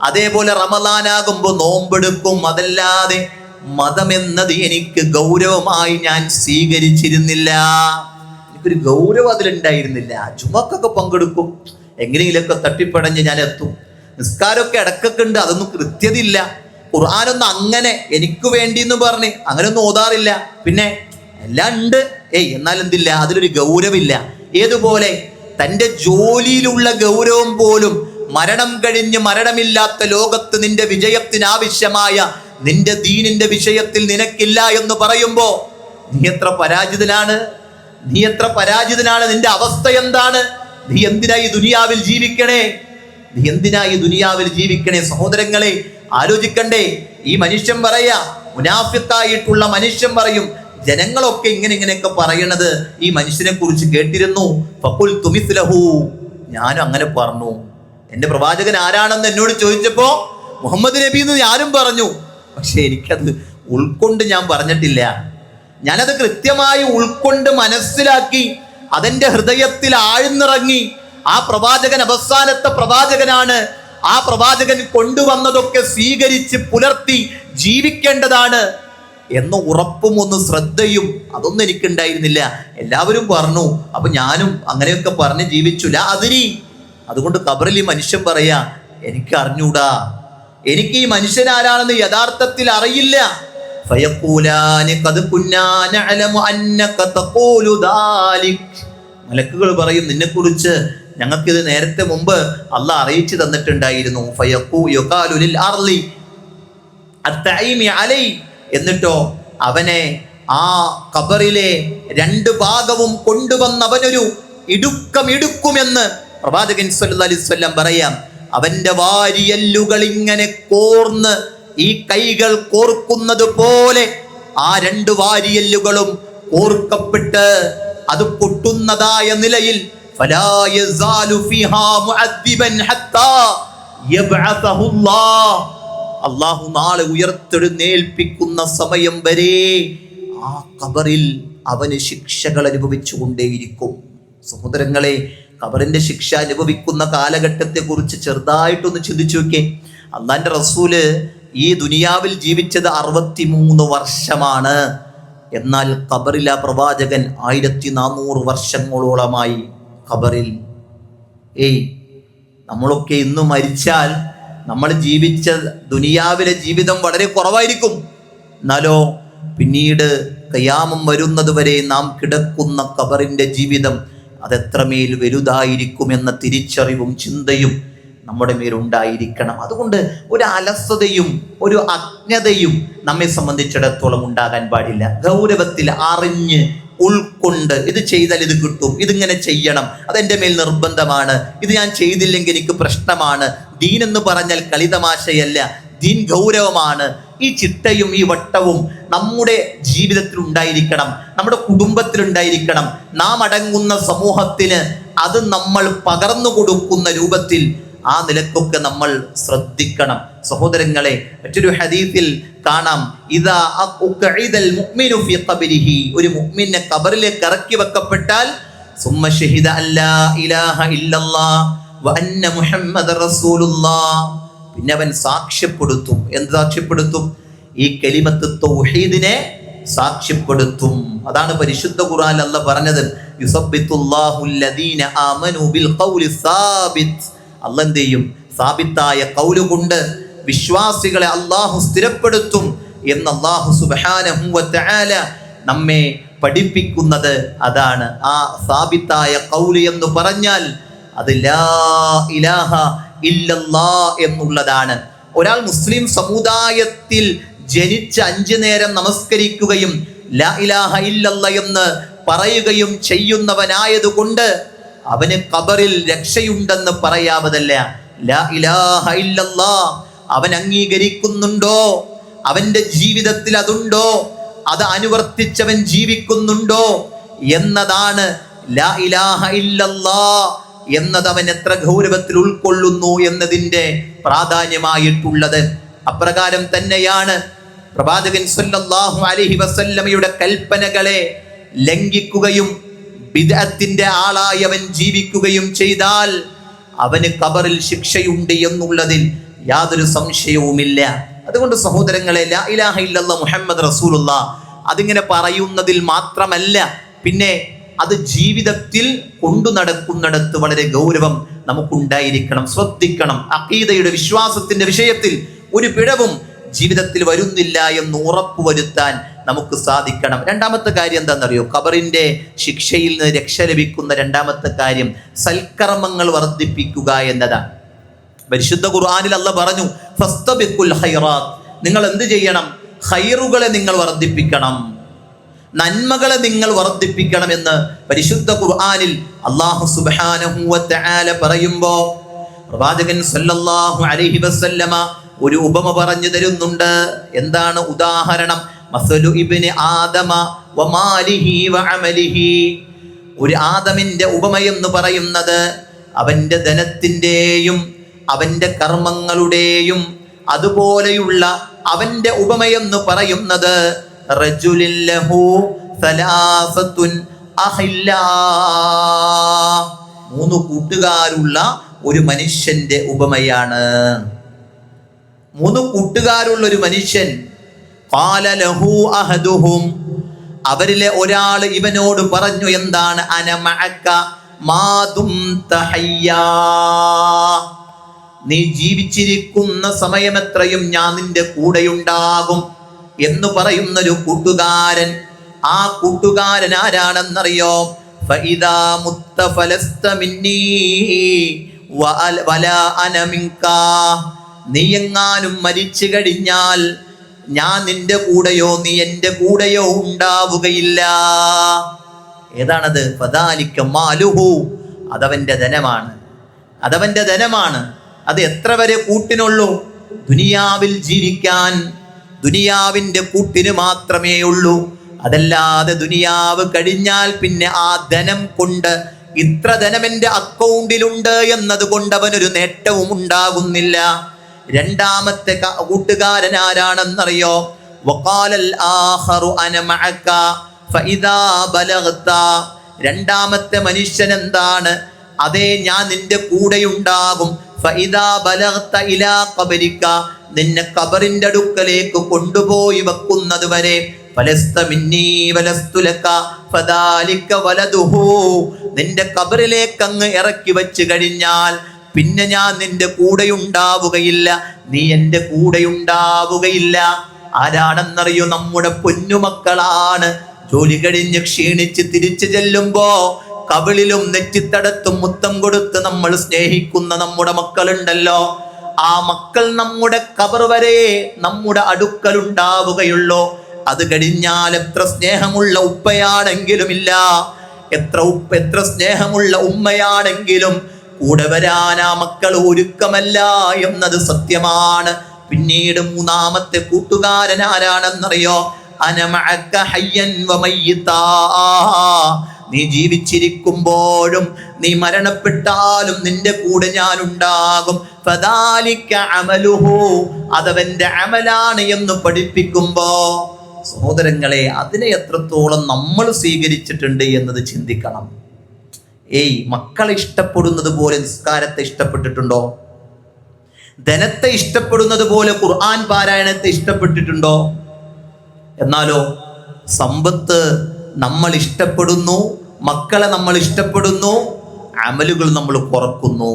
അതേപോലെ റമളാനാകുമ്പോൾ നോമ്പെടുക്കും, അതല്ലാതെ മതമെന്നത് എനിക്ക് ഗൗരവമായി ഞാൻ സ്വീകരിച്ചിരുന്നില്ല. എനിക്കൊരു ഗൗരവം അതിലുണ്ടായിരുന്നില്ല. ജുമക്കൊക്കെ പങ്കെടുക്കും, എങ്ങനെയെങ്കിലൊക്കെ തട്ടിപ്പടഞ്ഞ് ഞാൻ എത്തും. നിസ്കാരമൊക്കെ ഇടക്കൊക്കെ ഉണ്ട്, അതൊന്നും കൃത്യതയില്ല. ഖുർആനൊന്നും അങ്ങനെ എനിക്ക് വേണ്ടി എന്ന് പറഞ്ഞ് അങ്ങനെയൊന്നും ഓതാറില്ല. പിന്നെ എല്ലാം ഉണ്ട്, എന്നാൽ എന്തില്ല, അതിലൊരു ഗൗരവമില്ല. ഏതുപോലെ തൻ്റെ ജോലിയിലുള്ള ഗൗരവം പോലും മരണം കഴിഞ്ഞ് മരണമില്ലാത്ത ലോകത്ത് നിന്റെ വിജയത്തിന് ആവശ്യമായ നിന്റെ ദീനിന്റെ വിഷയത്തിൽ നിനക്കില്ല എന്ന് പറയുമ്പോ നീ എത്ര പരാജിതനാണ്, നീ എത്ര പരാജിതനാണ്, നിന്റെ അവസ്ഥ എന്താണ്? നീ എന്തിനാ ഈ ദുനിയാവിൽ ജീവിക്കണേ? നീ എന്തിനാ ഈ ദുനിയാവിൽ ജീവിക്കണേ? സഹോദരങ്ങളെ ആലോചിക്കണ്ടേ? ഈ മനുഷ്യൻ പറയാ, മുനാഫിക്കായിട്ടുള്ള മനുഷ്യൻ പറയും, ജനങ്ങളൊക്കെ ഇങ്ങനെയൊക്കെ പറയണത് ഈ മനുഷ്യനെ കുറിച്ച് കേട്ടിരുന്നു. ഫഖുൽതു മിസ്ലഹു, ഞാനും അങ്ങനെ പറഞ്ഞു. എന്റെ പ്രവാചകൻ ആരാണെന്ന് എന്നോട് ചോദിച്ചപ്പോ മുഹമ്മദ് നബി എന്ന് ഞാനും പറഞ്ഞു. പക്ഷെ എനിക്കത് ഉൾക്കൊണ്ട് ഞാൻ പറഞ്ഞിട്ടില്ല. ഞാനത് കൃത്യമായി ഉൾക്കൊണ്ട് മനസ്സിലാക്കി അതെന്റെ ഹൃദയത്തിൽ ആഴ്ന്നിറങ്ങി. ആ പ്രവാചകൻ അവസാനത്തെ പ്രവാചകനാണ്. ആ പ്രവാചകൻ കൊണ്ടുവന്നതൊക്കെ സ്വീകരിച്ച് പുലർത്തി ജീവിക്കേണ്ടതാണ് എന്ന ഉറപ്പും ഒന്ന് ശ്രദ്ധയും അതൊന്നും എനിക്കുണ്ടായിരുന്നില്ല. എല്ലാവരും പറഞ്ഞു, അപ്പൊ ഞാനും അങ്ങനെയൊക്കെ പറഞ്ഞ് ജീവിച്ചില്ല. അതിരി അതുകൊണ്ട് ഖബറിൽ ഈ മനുഷ്യൻ പറയാ, എനിക്ക് അറിഞ്ഞൂടാ, എനിക്ക് ഈ മനുഷ്യൻ ആരാണെന്ന് യഥാർത്ഥത്തിൽ അറിയില്ല. മലക്കുകൾ പറയും, നിന്നെ കുറിച്ച് ഞങ്ങൾക്കിത് നേരത്തെ മുമ്പ് അള്ളാഹ് അറിയിച്ചു തന്നിട്ടുണ്ടായിരുന്നു. എന്നിട്ടോ അവനെ ആ ഖബറിലെ രണ്ട് ഭാഗവും കൊണ്ടുവന്നവനൊരു ഇടുക്കുമെന്ന് പ്രവാചകൻ സല്ലല്ലാഹു അലൈഹി വസല്ലം പറയാം. അവന്റെ വാരിയല്ലുകൾ ഇങ്ങനെ കോർന്ന് ഈ കൈകൾ കോർക്കുന്നത് പോലെ ആ രണ്ട് വാരിയല്ലുകളും കോർക്കപ്പെട്ട് അത് പൊട്ടുന്നതായ നിലയിൽ ഫലാ യസാലു ഫിഹാ മുഅദ്ദിബൻ ഹത്താ യബ്അസഹു അല്ലാഹു നാളെ ഉയർത്തെഴുന്നേൽപ്പിക്കുന്ന സമയം വരെ ആ ഖബറിൽ അവന് ശിക്ഷകൾ അനുഭവിച്ചു കൊണ്ടേയിരിക്കും. സഹോദരങ്ങളെ, ഖബറിന്റെ ശിക്ഷ അനുഭവിക്കുന്ന കാലഘട്ടത്തെ കുറിച്ച് ചെറുതായിട്ടൊന്ന് ചിന്തിച്ചു നോക്കേ. അള്ളാന്റെ റസൂല് ഈ ദുനിയാവിൽ ജീവിച്ചത് 63 വർഷമാണ്. എന്നാൽ ഖബറിൽ ആ പ്രവാചകൻ 1400 വർഷങ്ങളോളമായി ഖബറിൽ. നമ്മളൊക്കെ ഇന്ന് മരിച്ചാൽ നമ്മൾ ജീവിച്ച ദുനിയാവിലെ ജീവിതം വളരെ കുറവായിരിക്കും. എന്നാലോ പിന്നീട് ഖിയാമം വരുന്നത് വരെ നാം കിടക്കുന്ന ഖബറിന്റെ ജീവിതം അതെത്രമേൽ വലുതായിരിക്കും എന്ന തിരിച്ചറിവും ചിന്തയും നമ്മുടെ മേലുണ്ടായിരിക്കണം. അതുകൊണ്ട് ഒരു അലസതയും ഒരു അജ്ഞതയും നമ്മെ സംബന്ധിച്ചിടത്തോളം ഉണ്ടാകാൻ പാടില്ല. ഗൗരവത്തിൽ അറിഞ്ഞ് ഉൾക്കൊണ്ട് ഇത് ചെയ്താൽ ഇത് കിട്ടും, ഇതിങ്ങനെ ചെയ്യണം, അതെൻ്റെ മേൽ നിർബന്ധമാണ്, ഇത് ഞാൻ ചെയ്തില്ലെങ്കിൽ എനിക്ക് പ്രശ്നമാണ്. ദീൻ എന്ന് പറഞ്ഞാൽ കളിതമാശയല്ല, ദീൻ ഗൗരവമാണ്. ഈ ചിട്ടയും ഈ വട്ടവും നമ്മുടെ ജീവിതത്തിൽ ഉണ്ടായിരിക്കണം, നമ്മുടെ കുടുംബത്തിലുണ്ടായിരിക്കണം. നാം അടങ്ങുന്ന സമൂഹത്തിന് അത് നമ്മൾ പകർന്നു കൊടുക്കുന്ന രൂപത്തിൽ ആ നിലക്കൊക്കെ നമ്മൾ ശ്രദ്ധിക്കണം. സഹോദരങ്ങളെ, മറ്റൊരു ഹദീസിൽ കാണാം, ഇദാ ഉഖഇദൽ മുഅ്മിനു ഫീ ഖബരിഹി, ഒരു മുഅ്മിനെ ഖബറിലേക്ക് ഇറക്കി വെക്കപ്പെട്ടാൽ സുമ്മ ഷഹിദ അല്ലാ ഇലാഹ ഇല്ലല്ലാഹ് വ അന്ന മുഹമ്മദർ റസൂലുള്ളാഹ്, പിന്നെ അവൻ സാക്ഷ്യപ്പെടുത്തും. എന്ത് സാക്ഷ്യപ്പെടുത്തും? ഈ കലിമത്ത് തൗഹീദിനെ സാക്ഷ്യപ്പെടുത്തും. അതാണ് പരിശുദ്ധ ഖുർആൻ അല്ലാഹ് പറഞ്ഞത്, യുസബ്ബിതുല്ലാഹുൽ ലദീന ആമനു ബിൽ ഖൗലി സാബിത്. അല്ലാഹ് എന്ത് ചെയ്യും? സാബിത്തായ ഖൗല് കൊണ്ട് വിശ്വാസികളെ അല്ലാഹു സ്ഥിരപ്പെടുത്തും എന്ന് അല്ലാഹു സുബ്ഹാനഹു വ തആല നമ്മെ പഠിപ്പിക്കുന്നത് അതാണ്. ആ സാബിത്തായ ഖൗല് എന്ന് പറഞ്ഞാൽ അത് ലാ ഇലാഹ ഇല്ലല്ലാഹ് എന്നുള്ളതാണ്. ഒരാൾ മുസ്ലിം സമുദായത്തിൽ ജനിച്ച് 5 നേരം നമസ്കരിക്കുകയും ലാ ഇലാഹ ഇല്ലല്ലാഹ് എന്ന് പറയുകയും ചെയ്യുന്നവനായതുകൊണ്ട് അവന് ഖബറിൽ രക്ഷയുണ്ടെന്ന് പറയാവതല്ല. ലാ ഇലാഹ ഇല്ലല്ലാഹ് അവൻ അംഗീകരിക്കുന്നുണ്ടോ? അവന്റെ ജീവിതത്തിൽ അതുണ്ടോ? അത് അനുവർത്തിച്ചവൻ ജീവിക്കുന്നുണ്ടോ എന്നതാണ് ലാ ഇലാഹ ഇല്ലല്ലാഹ് എന്നത് അവൻ എത്ര ഗൗരവത്തിൽ ഉൾക്കൊള്ളുന്നു എന്നതിൻ്റെ പ്രാധാന്യമായിട്ടുള്ളത്. അപ്രകാരം തന്നെയാണ് പ്രവാചകൻ സല്ലല്ലാഹു അലൈഹി വസല്ലമയുടെ കൽപ്പനകളെ ലംഘിക്കുകയും ബിദ്അത്തിന്റെ ആളായി അവൻ ജീവിക്കുകയും ചെയ്താൽ അവന് ഖബറിൽ ശിക്ഷയുണ്ട് എന്നുള്ളതിൽ യാതൊരു സംശയവുമില്ല. അതുകൊണ്ട് സഹോദരങ്ങളെ, ലാ ഇലാഹ ഇല്ലല്ലാഹ് മുഹമ്മദ് റസൂലുള്ളാഹ് അതിങ്ങനെ പറയുന്നതിൽ മാത്രമല്ല, പിന്നെ അത് ജീവിതത്തിൽ കൊണ്ടു നടക്കുന്നിടത്ത് വളരെ ഗൗരവം നമുക്കുണ്ടായിരിക്കണം, ശ്രദ്ധിക്കണം. അഖീദയുടെ വിശ്വാസത്തിന്റെ വിഷയത്തിൽ ഒരു പിഴവും ജീവിതത്തിൽ വരുന്നില്ല എന്ന് ഉറപ്പുവരുത്താൻ നമുക്ക് സാധിക്കണം. രണ്ടാമത്തെ കാര്യം എന്താണെന്നറിയോ? ഖബറിന്റെ ശിക്ഷയിൽ നിന്ന് രക്ഷ ലഭിക്കുന്ന രണ്ടാമത്തെ കാര്യം സൽക്കർമ്മങ്ങൾ വർദ്ധിപ്പിക്കുക എന്നതാണ്. പരിശുദ്ധ ഖുർആനിൽ അല്ലാഹ് പറഞ്ഞു, ഫസ്തബിഖുൽ ഖൈറാത്ത്, നിങ്ങൾ എന്ത് ചെയ്യണം? ഖൈറുകളെ നിങ്ങൾ വർദ്ധിപ്പിക്കണം, നന്മകളെ നിങ്ങൾ വർദ്ധിപ്പിക്കണം എന്ന് പരിശുദ്ധ ഖുർആനിൽ അല്ലാഹു സുബ്ഹാനഹു വ തആല പറയുമ്പോൾ പ്രവാചകൻ സല്ലല്ലാഹു അലൈഹി വസല്ലമ ഒരു ഉപമ പറഞ്ഞു തരുന്നുണ്ട്. എന്താണ് ഉദാഹരണം? മസലു ഇബ്നി ആദമ വ മാലിഹി വ അമലിഹി. ഒരു ആദമിന്റെ ഉപമയെന്ന് പറയുന്നത് അവന്റെ ധനത്തിന്റെയും അവന്റെ കർമ്മങ്ങളുടെയും അതുപോലെയുള്ള അവന്റെ ഉപമയെന്ന് പറയുന്നത് റജുലിൻ ലഹു സലാസത്തുൻ അഹില്ലാ, 3 കൂട്ടുകാരുള്ള ഒരു മനുഷ്യന്റെ ഉപമയാണ്. 3 കൂട്ടുകാരുള്ള ഒരു മനുഷ്യൻ. ഖാല ലഹു അഹദുഹും, അവരിലെ ഒരാൾ ഇവനോട് പറഞ്ഞു, എന്താണ്? അന മഅക മാ ദുംത ഹയ്യാ, നീ ജീവിച്ചിരിക്കുന്ന സമയമെത്രയും ഞാൻ നിന്റെ കൂടെയുണ്ടാകും എന്ന് പറയുന്നൊരു കൂട്ടുകാരൻ. ആ കൂട്ടുകാരൻ ആരാണെന്നറിയോ? ഫഇദാ മുത്ത ഫലസ്ത മിന്നീ വലാ അന മിൻകാ, നീ എങ്ങാനും മരിച്ചു കഴിഞ്ഞാൽ ഞാൻ നിന്റെ കൂടെയോ നീ എൻ്റെ കൂടെയോ ഉണ്ടാവുകയില്ല. ഏതാണത്? ഫദാലിക മാലുഹു, അതവന്റെ ധനമാണ്, അതവന്റെ ധനമാണ്. അത് എത്ര വരെ കൂട്ടിനുള്ളൂ? ദുനിയാവിൽ ജീവിക്കാൻ ദുനിയാവിന്റെ കൂട്ടിന് മാത്രമേ ഉള്ളൂ. അതല്ലാതെ ദുനിയാവ് കഴിഞ്ഞാൽ പിന്നെ ആ ധനം കൊണ്ട് ഇത്ര ധനം എൻ്റെ അക്കൗണ്ടിലുണ്ട് എന്നത് കൊണ്ട് അവനൊരു നേട്ടവും ഉണ്ടാകുന്നില്ല. രണ്ടാമത്തെ കൂട്ടുകാരൻ ആരാണെന്നറിയോ? വഖാലൽ ആഖറു അന മഅക ഫഇദാ ബലഗ്ത, രണ്ടാമത്തെ മനുഷ്യൻ എന്താണ്? അതേ, ഞാൻ നിന്റെ കൂടെയുണ്ടാകും. ഫഇദാ ബലഗ്ത ഇലാ ഖബരിക, നിന്നെ ഖബറിന്റെ അടുക്കലേക്ക് കൊണ്ടുപോയി വെക്കുന്നത് വരെ ഫലസ്ത മിന്നീ വലസ്തു ലക ഫദാലിക വലദുഹു, നിന്റെ ഖബറിലേക്ക് അങ്ങ് ഇറക്കി വെച്ച് കഴിഞ്ഞാൽ പിന്നെ ഞാൻ നിന്റെ കൂടെയുണ്ടാവുകയില്ല, നീ എൻ്റെ കൂടെയുണ്ടാവുകയില്ല. ആരാണെന്നറിയോ? നമ്മുടെ പൊന്നുമക്കളാണ്. ജോലി കഴിഞ്ഞ് ക്ഷീണിച്ച് തിരിച്ചു ചെല്ലുമ്പോ കവിളിലും നെറ്റിത്തടത്തും മുത്തം കൊടുത്ത് നമ്മൾ സ്നേഹിക്കുന്ന നമ്മുടെ മക്കളുണ്ടല്ലോ, ആ മക്കൾ നമ്മുടെ ഖബർ വരെ നമ്മുടെ അടുക്കൽ ഉണ്ടാവുകയുള്ളൂ. അത് കഴിഞ്ഞാൽ എത്ര സ്നേഹമുള്ള ഉപ്പയാണെങ്കിലും ഇല്ല, എത്ര സ്നേഹമുള്ള ഉമ്മയാണെങ്കിലും കൂടെ വരാൻ ആ മക്കൾ ഒരുക്കമല്ല എന്നത് സത്യമാണ്. പിന്നീട് മൂന്നാമത്തെ കൂട്ടുകാരൻ ആരാണെന്നറിയോ? അന മഅക ഹയ്യൻ വ മയ്യിതാ, നീ ജീവിച്ചിരിക്കുമ്പോഴും നീ മരണപ്പെട്ടാലും നിന്റെ കൂടെ ഞാൻ ഉണ്ടാകും. ഫദാലിക അമലുഹു, അതവന്റെ അമലാണ് എന്ന് പഠിപ്പിക്കുമ്പോ സഹോദരങ്ങളെ, അതിനെ എത്രത്തോളം നമ്മൾ സ്വീകരിച്ചിട്ടുണ്ട് എന്നത് ചിന്തിക്കണം. മക്കളെ ഇഷ്ടപ്പെടുന്നത് പോലെ നിസ്കാരത്തെ ഇഷ്ടപ്പെട്ടിട്ടുണ്ടോ? ധനത്തെ ഇഷ്ടപ്പെടുന്നത് പോലെ ഖുർആൻ പാരായണത്തെ ഇഷ്ടപ്പെട്ടിട്ടുണ്ടോ? എന്നാലോ സമ്പത്ത് നമ്മൾ ഇഷ്ടപ്പെടുന്നു, മക്കളെ നമ്മൾ ഇഷ്ടപ്പെടുന്നു, അമലുകൾ നമ്മൾ കുറക്കുന്നു.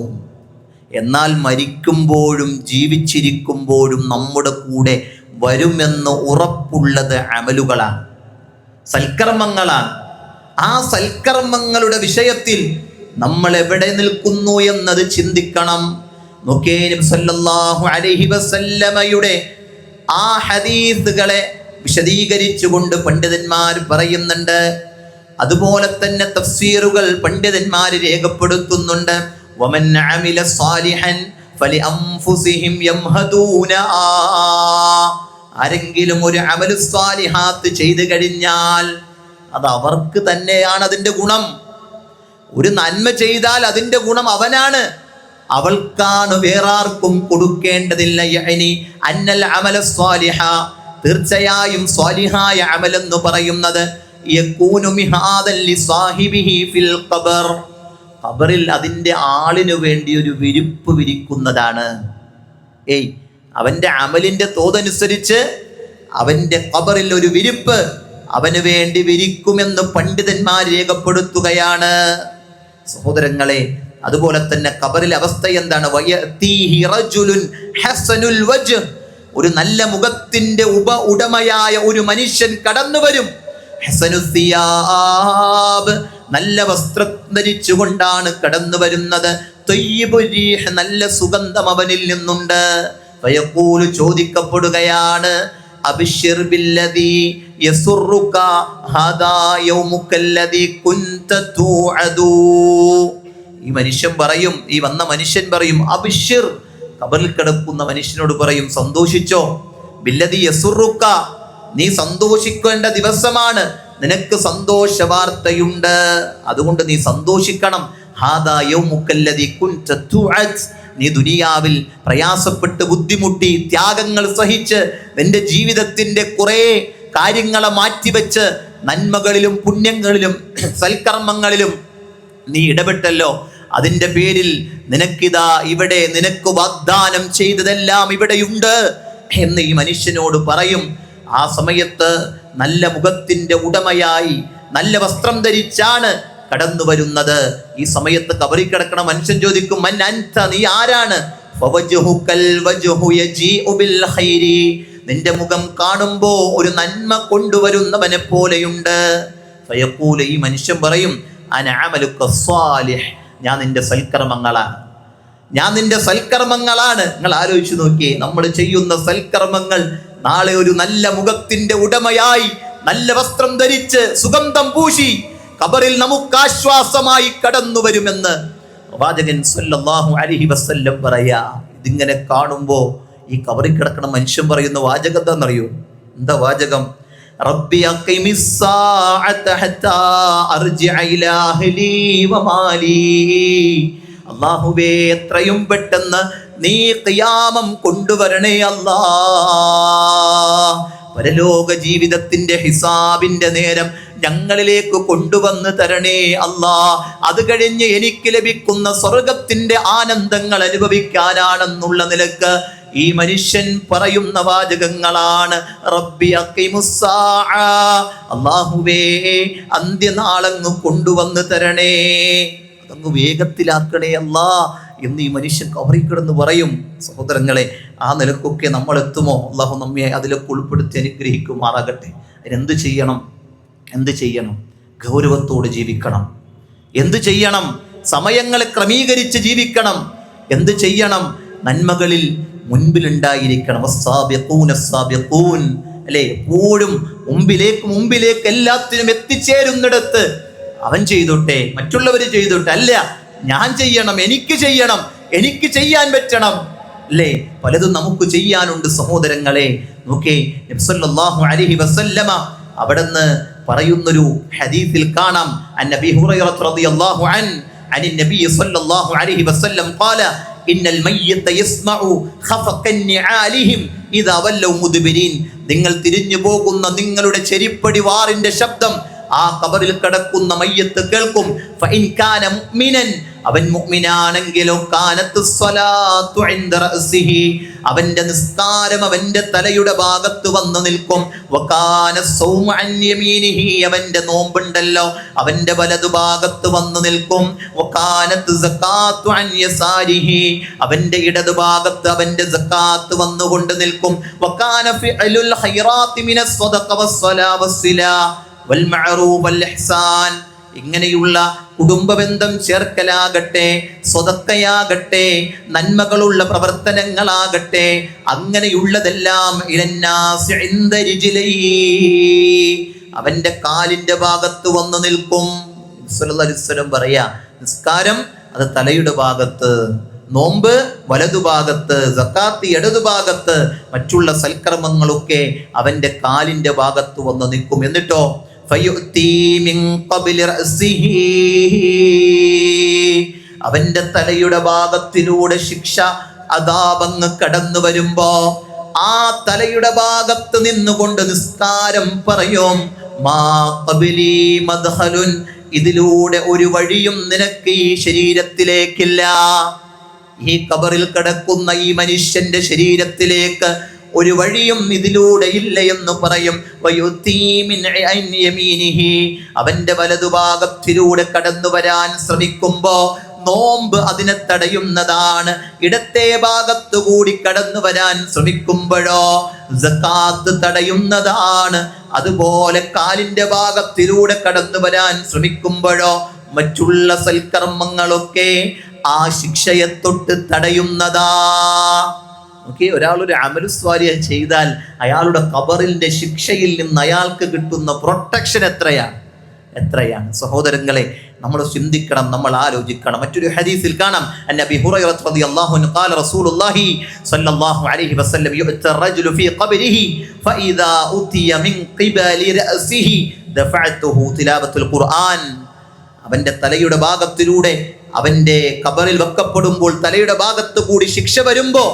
എന്നാൽ മരിക്കുമ്പോഴും ജീവിച്ചിരിക്കുമ്പോഴും നമ്മുടെ കൂടെ വരുമെന്ന് ഉറപ്പുള്ളത് അമലുകളാണ്, സൽക്കർമ്മങ്ങളാണ്. ആ സൽക്കർമ്മങ്ങളുടെ വിഷയത്തിൽ നമ്മൾ എവിടെ നിൽക്കുന്നു എന്നത് ചിന്തിക്കണം. നബി സല്ലല്ലാഹു അലൈഹി വസല്ലമയുടെ ആ ഹദീസുകളെ വിശദീകരിച്ചുകൊണ്ട് പണ്ഡിതന്മാർ പറയുന്നുണ്ട്. അതുപോലെ തന്നെ തഫ്സീറുകൾ പണ്ഡിതന്മാർ രേഖപ്പെടുത്തുന്നുണ്ട്. വമൻ അമില സാലിഹൻ ഫലിഅൻഫുസിഹിം യംഹദൂന. ആരെങ്കിലും ഒരു അമലു സാലിഹാത്ത് ചെയ്തു കഴിഞ്ഞാൽ അത് അവർക്ക് തന്നെയാണ് അതിന്റെ ഗുണം. ഒരു നന്മ ചെയ്താൽ അതിന്റെ ഗുണം അവനാണ്, അവൾക്കാണ്, വേറാർക്കും കൊടുക്കേണ്ടതില്ല. യഅനി അന്നൽ അമല സ്വാലിഹ, തീർച്ചയായും സ്വാലിഹായ അമൽ എന്ന് പറയുന്നത് യകൂനു മിഹാദൻ ലിസാഹിബിഹി ഫിൽ ഖബർ, ഖബറിൽ അതിന്റെ ആളിനു വേണ്ടി ഒരു വിരിപ്പ് വിരിക്കുന്നതാണ്. അവന്റെ അമലിന്റെ തോതനുസരിച്ച് അവന്റെ ഖബറിൽ ഒരു വിരിപ്പ് അവന് വേണ്ടി വിരിക്കുമെന്ന് പണ്ഡിതന്മാർ രേഖപ്പെടുത്തുകയാണ്. സഹോദരങ്ങളെ, അതുപോലെ തന്നെ ഖബറിലെ അവസ്ഥ എന്താണ്? വയതീഹി റജുലുൻ ഹസനുൽ വജ്ഹ്, ഒരു നല്ല മുഖത്തിന്റെ ഉടമയായ ഒരു മനുഷ്യൻ കടന്നു വരും. ഹസനുൽ സിയാബ്, നല്ല വസ്ത്രം ധരിച്ചുകൊണ്ടാണ് കടന്നു വരുന്നത്. തയ്യിബുർ റീഹ്, നല്ല സുഗന്ധം അവനിൽ നിന്നുണ്ട്. ഫയഖൂലു, ചോദിക്കപ്പെടുകയാണ്, അബ്ശിർ ബില്ലദീ യസുറുക ഹാദാ യൗമുകല്ലദീ കുൻത തുഅദൂ. ഈ മനുഷ്യൻ പറയും, ഈ വന്ന മനുഷ്യൻ പറയും, അബ്ശിർ, ഖബറിൽ കിടക്കുന്ന മനുഷ്യനോട് പറയും, സന്തോഷിച്ചോ. ബില്ലദീ യസുറുക, നീ സന്തോഷിക്കേണ്ട ദിവസമാണ്, നിനക്ക് സന്തോഷ വാർത്തയുണ്ട്, അതുകൊണ്ട് നീ സന്തോഷിക്കണം. ഹാദാ യൗമുകല്ലദീ കുൻത തുഅദ്, നീ ദുനിയാവിൽ പ്രയാസപ്പെട്ട് ബുദ്ധിമുട്ടി ത്യാഗങ്ങൾ സഹിച്ച് നിന്റെ ജീവിതത്തിന്റെ കുറെ കാര്യങ്ങളെ മാറ്റിവെച്ച് നന്മകളിലും പുണ്യങ്ങളിലും സൽക്കർമ്മങ്ങളിലും നീ ഇടപെട്ടല്ലോ. അതിന്റെ പേരിൽ നിനക്കിതാ ഇവിടെ നിനക്ക് വാഗ്ദാനം ചെയ്തതെല്ലാം ഇവിടെയുണ്ട് എന്ന് ഈ മനുഷ്യനോട് പറയും. ആ സമയത്ത് നല്ല മുഖത്തിന്റെ ഉടമയായി നല്ല വസ്ത്രം ധരിച്ചാണ് കടന്നു വരുന്നത്. ഈ സമയത്ത് ഖബറിൽ കിടക്കണ മനുഷ്യൻ ചോദിക്കും, മൻ അൻത, നീ ആരാണ്? ഫവജ്ഹുകൽ വജ്ഹു യജീഉ ബിൽ ഖൈരി, നിന്റെ മുഖം കാണുമ്പോ ഒരു നന്മ കൊണ്ടുവരുന്നവനെ പോലെയുണ്ട്. ഫയഖൂൽ, ഈ മനുഷ്യൻ പറയും, അന അമലുക സ്വാലിഹ്, ഞാൻ നിന്റെ സൽക്കർമ്മങ്ങളാണ്, ഞാൻ നിന്റെ സൽക്കർമ്മങ്ങളാണ്. നിങ്ങൾ ആലോചിച്ചു നോക്കിയേ, നമ്മൾ ചെയ്യുന്ന സൽക്കർമ്മങ്ങൾ നാളെ ഒരു നല്ല മുഖത്തിന്റെ ഉടമയായി നല്ല വസ്ത്രം ധരിച്ച് സുഗന്ധം പൂശി ഖബറിൽ നമുക്ക് ആശ്വാസമായി കടന്നു വരുമെന്ന് പ്രവാചകൻ സല്ലല്ലാഹു അലൈഹി വസല്ലം പറയാ. ഇതിങ്ങനെ കാണുമ്പോ ഈ ഖബറിൽ കിടക്കുന്ന മനുഷ്യൻ പറയുന്ന വാചകം എന്താണെന്നറിയോ? എന്താ വാചകം? റബ്ബി അഖിമിസ് സാഅത ഹത്താ അർജിഅ ഇലാ അഹ്ലി വമാലി. അല്ലാഹുവേ, എത്രയും പെട്ടെന്ന് നീ ഖിയാമം കൊണ്ടുവരണേ അല്ലാ. പരലോക ജീവിതത്തിന്റെ ഹിസാബിന്റെ നേരം ഞങ്ങളിലേക്ക് കൊണ്ടുവന്ന് തരണേ അല്ലാ. അത് കഴിഞ്ഞ് എനിക്ക് ലഭിക്കുന്ന സ്വർഗത്തിന്റെ ആനന്ദങ്ങൾ അനുഭവിക്കാനാണെന്നുള്ള നിലക്ക് ഈ മനുഷ്യൻ പറയുന്ന വാചകങ്ങളാണ്. റബ്ബി അഖിമുസ് സാഅ, അല്ലാഹുവേ, അന്ത്യനാളങ്ങ് കൊണ്ടുവന്ന് തരണേ, അതങ്ങ് വേഗത്തിലാക്കണേ അല്ലാ എന്ന് ഈ മനുഷ്യൻ ഖബറിൽ കിടന്ന് പറയും. സഹോദരങ്ങളെ, ആ നിലക്കൊക്കെ നമ്മൾ എത്തുമോ? അല്ലാഹു നമ്മെ അതിലൊക്കെ ഉൾപ്പെടുത്തി അനുഗ്രഹിക്കുമാറാകട്ടെ. അതിനെന്ത് ചെയ്യണം? എന്ത് ചെയ്യണം? ഗൗരവത്തോടെ ജീവിക്കണം. എന്ത് ചെയ്യണം? സമയങ്ങളെ ക്രമീകരിച്ച് ജീവിക്കണം. എന്ത് ചെയ്യണം? നന്മകളിൽ മുൻപിലുണ്ടായിരിക്കണം. അല്ലെ, എപ്പോഴും മുമ്പിലേക്ക് എല്ലാത്തിനും എത്തിച്ചേരുന്നിടത്ത് അവൻ ചെയ്തോട്ടെ, മറ്റുള്ളവർ ചെയ്തോട്ടെ, അല്ല ഞാൻ ചെയ്യണം, എനിക്ക് ചെയ്യണം, എനിക്ക് ചെയ്യാൻ പറ്റണം. അല്ലേ, പലതും നമുക്ക് ചെയ്യാനുണ്ട് സഹോദരങ്ങളെ. നോക്കേ, നബി സല്ലല്ലാഹു അലൈഹി വസല്ലമ അവിടുന്ന് പറയുന്നൊരു ഹദീസിൽ കാണാം, അന്നബി ഹുറൈറ റളിയല്ലാഹു അൻ നബി സല്ലല്ലാഹു അലൈഹി വസല്ലം ഖാല ഇന്നൽ മയ്യിത യസ്മഉ ഖഫഖൻ നിആലിഹിം ഇദാ വല്ലൗ മുദ്ബിരീൻ. നിങ്ങൾ തിരിഞ്ഞു പോകുന്ന നിങ്ങളുടെ ചെരിപ്പടി വാറിന്റെ ശബ്ദം ആ ഖബറിൽ കിടക്കുന്ന മയ്യത്ത് കേൾക്കും. ഫഇൻ കാന മുഅ്മിനൻ, അവൻ മുഅ്മിനാണെങ്കിലോ കാനത്ത് സ്വലാത്തു ഇൻദ റഅസിഹി, അവന്റെ നിസ്കാരം അവന്റെ തലയുടെ ഭാഗത്ത് വന്നു നിൽക്കും. വകാന സൗമു അൻ യമീനിഹി, അവന്റെ നോമ്പുണ്ടല്ലോ അവന്റെ വലതു ഭാഗത്ത് വന്നു നിൽക്കും. വകാനത്ത് സകാത്തു അൻ യസാരിഹി, അവന്റെ ഇടതു ഭാഗത്ത് അവന്റെ സകാത്ത് വന്നുകൊണ്ട് നിൽക്കും. വകാന ഫിഅലുൽ ഖൈറാത്തി മിനസ് സ്വദഖ വസ്സലാ വസ്സിലാ വൽ മഅറൂഫ് വൽ ഇഹ്സാൻ, ഇങ്ങനെയുള്ള കുടുംബബന്ധം ചേർക്കലാകട്ടെ, സ്വതക്കയാകട്ടെ, നന്മകളുള്ള പ്രവർത്തനങ്ങളാകട്ടെ, അങ്ങനെയുള്ളതെല്ലാം ഇലന്നാസി ഇൻദ റിജ്ലൈഹി, അവന്റെ കാലിന്റെ ഭാഗത്ത് വന്നു നിൽക്കും. സല്ലല്ലാഹു അലൈഹി വസല്ലം പറയാ, നിസ്കാരം അത് തലയുടെ ഭാഗത്ത്, നോമ്പ് വലതുഭാഗത്ത്, സക്കാത്ത് ഇടതുഭാഗത്ത്, മറ്റുള്ള സൽക്കർമ്മങ്ങളൊക്കെ അവന്റെ കാലിന്റെ ഭാഗത്ത് വന്ന് നിൽക്കും. എന്നിട്ടോ അവന്റെ തലയുടെ ഭാഗത്തിലൂടെ ശിക്ഷ അദാബങ്ങ് കടന്നു വരുമ്പോ ആ തലയുടെ ഭാഗത്ത് നിന്നുകൊണ്ട് നിസ്കാരം പറയും, മാ ഖബലി മദ്ഖലുൻ, ഇതിലൂടെ ഒരു വഴിയും നിനക്ക് ഈ ശരീരത്തിലേക്കില്ല. ഈ ഖബറിൽ കിടക്കുന്ന ഈ മനുഷ്യന്റെ ശരീരത്തിലേക്ക് ഒരു വഴിയും ഇതിലൂടെ ഇല്ല എന്ന് പറയും. അവന്റെ വലതുഭാഗത്തിലൂടെ കടന്നു വരാൻ ശ്രമിക്കുമ്പോ നോമ്പ് അതിനെ തടയുന്നതാണ്. ഇടത്തെ ഭാഗത്തു കൂടി കടന്നു വരാൻ ശ്രമിക്കുമ്പോഴോ സക്കാത്ത് തടയുന്നതാണ്. അതുപോലെ കാലിന്റെ ഭാഗത്തിലൂടെ കടന്നു വരാൻ ശ്രമിക്കുമ്പോഴോ മറ്റുള്ള സൽക്കർമ്മങ്ങളൊക്കെ ആ ശിക്ഷയെ തൊട്ട് തടയുന്നതാ. ഓക്കെ, ഒരാളൊരു അമലു സ്വാലിഹ് ചെയ്താൽ അയാളുടെ ഖബറിന്റെ ശിക്ഷയിൽ നിന്ന് അയാൾക്ക് കിട്ടുന്ന പ്രൊട്ടക്ഷൻ എത്രയാണ് സഹോദരങ്ങളെ. നമ്മൾ ചിന്തിക്കണം, നമ്മൾ ആലോചിക്കണം. മറ്റൊരു ഹദീസിൽ കാണാം, അന്നബി ഹുറൈറ റളിയല്ലാഹു അൻഹു ഖാല റസൂലുള്ളാഹി സ്വല്ലല്ലാഹു അലൈഹി വസല്ലം യുഅ്ത റജുലു ഫീ ഖബ്രിഹി ഫഇദാ ഉതിയ മിൻ ഖിബലി റഅസിഹി ദഫഅതുഹു തിലാവത്തുൽ ഖുർആൻ. അവന്റെ തലയുടെ ഭാഗത്തിലൂടെ അവന്റെ ഖബറിൽ വെക്കപ്പെടുമ്പോൾ തലയുടെ ഭാഗത്ത് കൂടി ശിക്ഷ വരുമ്പോ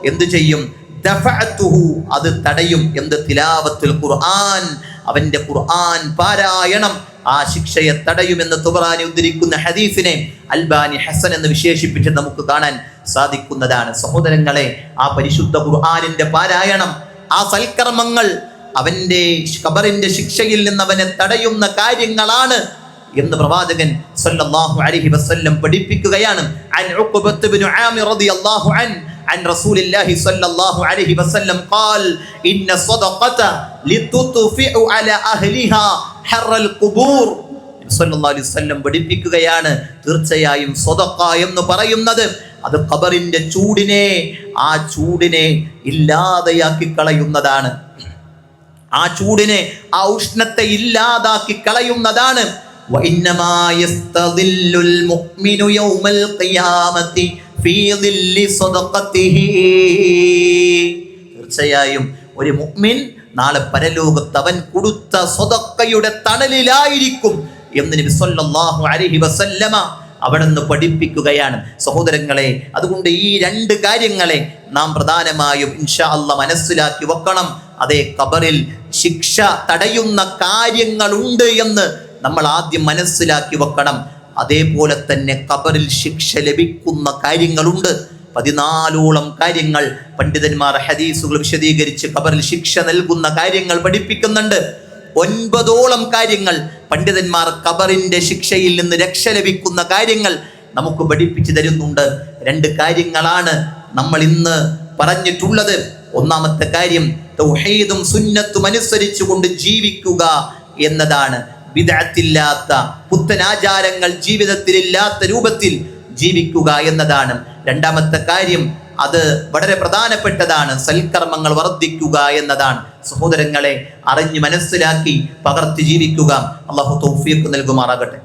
എന്ത് ചെയ്യും? ദഫഅതുഹു, അത് തടയും. എന്ത്? തിലാവത്തുൽ ഖുർആൻ, അവന്റെ ഖുർആൻ പാരായണം ആ ശിക്ഷയെ തടയുമെന്ന് തുബറാനി ഉദ്ധരിക്കുന്ന ഹദീസിനെ അൽബാനി ഹസൻ എന്ന് വിശേഷിപ്പിച്ച് നമുക്ക് കാണാൻ സാധിക്കുന്നതാണ്. സഹോദരങ്ങളെ, ആ പരിശുദ്ധ ഖുർആനിന്റെ പാരായണം, ആ സൽക്കർമ്മങ്ങൾ അവന്റെ ഖബറിന്റെ ശിക്ഷയിൽ നിന്ന് അവനെ തടയുന്ന കാര്യങ്ങളാണ് എന്ന് പ്രവാചകൻ സല്ലല്ലാഹു അലൈഹി വസല്ലം പഠിപ്പിക്കുകയാണ്. അൻ ഉഖബത്ത് ഇബ്നു ആമിർ റളിയല്ലാഹു അൻഹു عن رسول الله صلى الله عليه وسلم قال إن الصدقة لتطفئ على أهلها حر القبور. സല്ലല്ലാഹു അലൈഹി വസല്ലം പഠിപ്പിക്കുകയാണ്, തീർച്ചയായും സ്വതക്ക എന്ന് പറയുന്നത് അത് ഖബറിന്റെ ആ ചൂടിനെ ഇല്ലാതെയാക്കി കളയുന്നതാണ്. ആ ചൂടിനെ, ആ ഉഷ്ണത്തെ ഇല്ലാതാക്കി കളയുന്നതാണ്. وإنما يستظل المؤمن يوم القيامة في ظل صدقته. തീർച്ചയായും ഒരു മുഅ്മിൻ നാളെ പരലോകത്ത് അവൻ കൊടുത്ത സ്വതക്കയുടെ തണലിലായിരിക്കും എന്ന് നബി സല്ലല്ലാഹു അലൈഹി വസല്ലമ അവിടുന്ന് പഠിപ്പിക്കുകയാണ്. സഹോദരങ്ങളെ, അതുകൊണ്ട് ഈ രണ്ട് കാര്യങ്ങളെ നാം പ്രധാനമായും ഇൻഷാ അല്ലാഹ് മനസ്സിലാക്കി വെക്കണം. അതേ, ഖബറിൽ ശിക്ഷ തടയുന്ന കാര്യങ്ങളുണ്ട് എന്ന് നമ്മൾ ആദ്യം മനസ്സിലാക്കി വെക്കണം. അതേപോലെ തന്നെ ഖബറിൽ ശിക്ഷ ലഭിക്കുന്ന കാര്യങ്ങളുണ്ട്. 14ഓളം കാര്യങ്ങൾ പണ്ഡിതന്മാർ ഹദീസുകൾ വിശദീകരിച്ച് ഖബറിൽ ശിക്ഷ നൽകുന്ന കാര്യങ്ങൾ പഠിപ്പിക്കുന്നുണ്ട്. 9ഓളം കാര്യങ്ങൾ പണ്ഡിതന്മാർ ഖബറിന്റെ ശിക്ഷയിൽ നിന്ന് രക്ഷ ലഭിക്കുന്ന കാര്യങ്ങൾ നമുക്ക് പഠിപ്പിച്ചു തരുന്നുണ്ട്. 2 കാര്യങ്ങളാണ് നമ്മൾ ഇന്ന് പറഞ്ഞിട്ടുള്ളത്. ഒന്നാമത്തെ കാര്യം തൗഹീദും സുന്നത്തും അനുസരിച്ചുകൊണ്ട് ജീവിക്കുക എന്നതാണ്. ബിദ്അത്തില്ലാത്ത, പുത്തനാചാരങ്ങൾ ജീവിതത്തിലില്ലാത്ത രൂപത്തിൽ ജീവിക്കുക എന്നതാണ്. രണ്ടാമത്തെ കാര്യം, അത് വളരെ പ്രധാനപ്പെട്ടതാണ്, സൽക്കർമ്മങ്ങൾ വർദ്ധിക്കുക എന്നതാണ്. സഹോദരങ്ങളെ, അറിഞ്ഞ് മനസ്സിലാക്കി പകർത്തി ജീവിക്കുക. അല്ലാഹു തൗഫീഖ് നൽകുമാറാകട്ടെ.